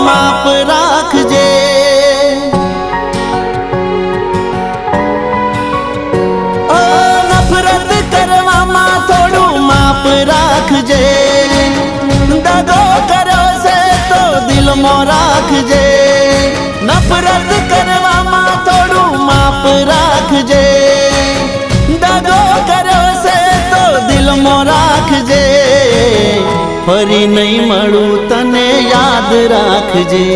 માપ રાખજે। ઓ નફરત કરવામાં થોડું માપ રાખજે। દગો કર્યો છે તો દિલમાં રાખજે। નફરત કરવામાં થોડું માપ રાખજે। દગો કર્યો છે તો દિલમાં રાખજે। ફરી નહીં મળું તને યાદ રાખજે।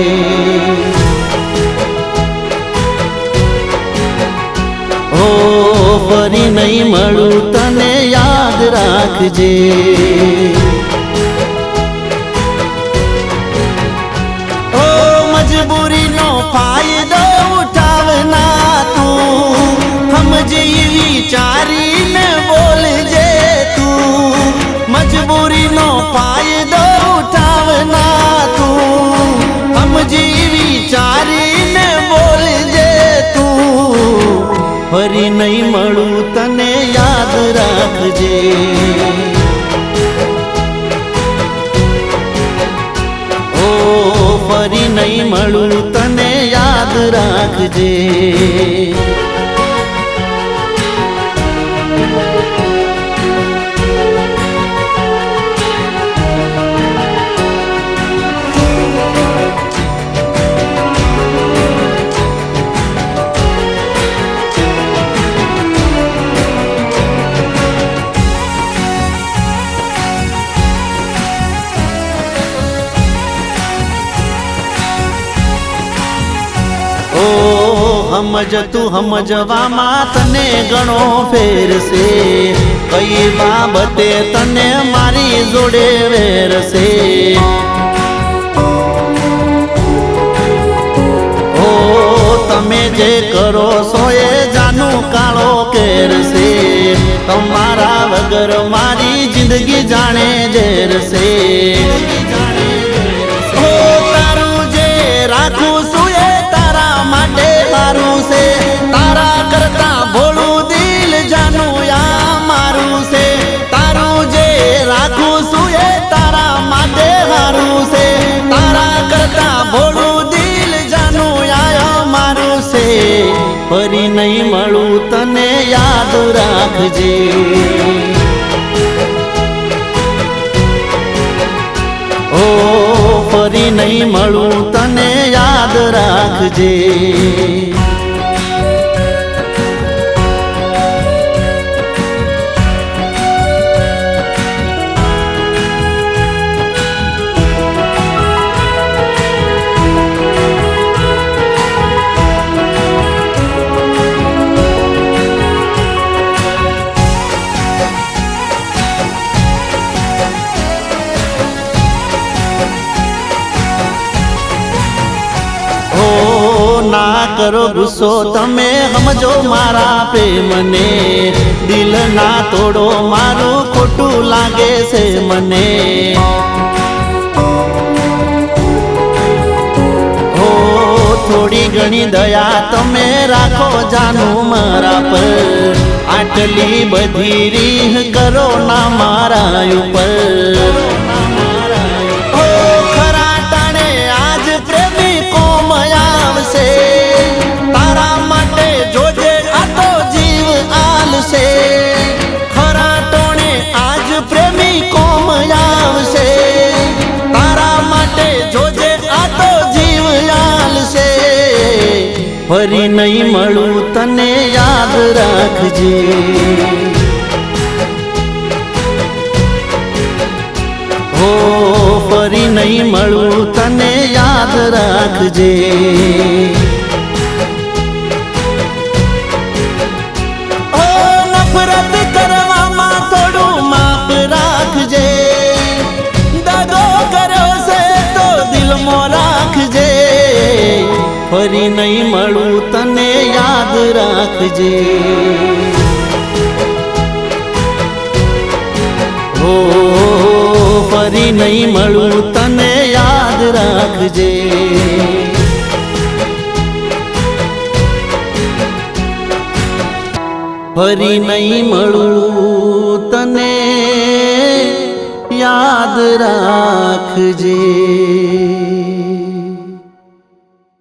ઓ ફરી નહીં મળું તને યાદ રાખજે। ઓ મજબૂરીનો ફાયદો ઉઠાવના તું સમજી વિચારીને બોલજે। તું મજબૂરીનો ફાયદો ઉઠાવના તું સમજી વિચારીને બોલજે। તું ફરી નહીં મળું તને યાદ રાખજે। ઓ ફરી નહીં મળું તને યાદ રાખજે। સમજ તું સમજવામાં તને ઘણો ફેર છે। કઈ બાબતે તને મારી જોડે વેર છે। ઓ તમે જે કરો છો એ જાનું કાળો કેર છે। તમારા વગર મારી જિંદગી જાણે ઝેર છે। ઓ તારું જે રાખું છું એ તારા માટે મારું છે। તારા કરતા ભોળું દિલ જાનું આ મારું છે। તારું જે રાખું છું એ તારા માટે મારું છે। તારા કરતા ભોળું દિલ જાનું આ મારું છે। ફરી નહીં મળું તને યાદ રાખજે। ઓ ફરી નહીં મળું તને યાદ રાખજે। ના કરો ગુસ્સો તમે સમજો મારા પ્રેમને। દિલ ના તોડો મારું ખોટું લાગે છે મને। ઓ થોડી ઘણી દયા તમે રાખો જાનું મારા પર। આટલી બધી રીહ કરો ના મારા ઉપર। તારા માટે જોજે આ તો જીવ આલશે। ખરા ટોણે આજ પ્રેમી કોમ આવશે। તારા માટે જોજે આ તો જીવ આલશે। ફરી નહીં મળું તને યાદ રાખજે। ઓ ફરી નહીં મળું તને યાદ રાખજે। ઓ નફરત કરવામાં થોડું માપ રાખજે। દગો કર્યો છે તો દિલમાં રાખજે। ફરી નહીં મળું તને યાદ રાખજે। ઓ ફરી નહીં મળું તને યાદ રાખજે। ફરી નહીં મળું તને યાદ રાખજે।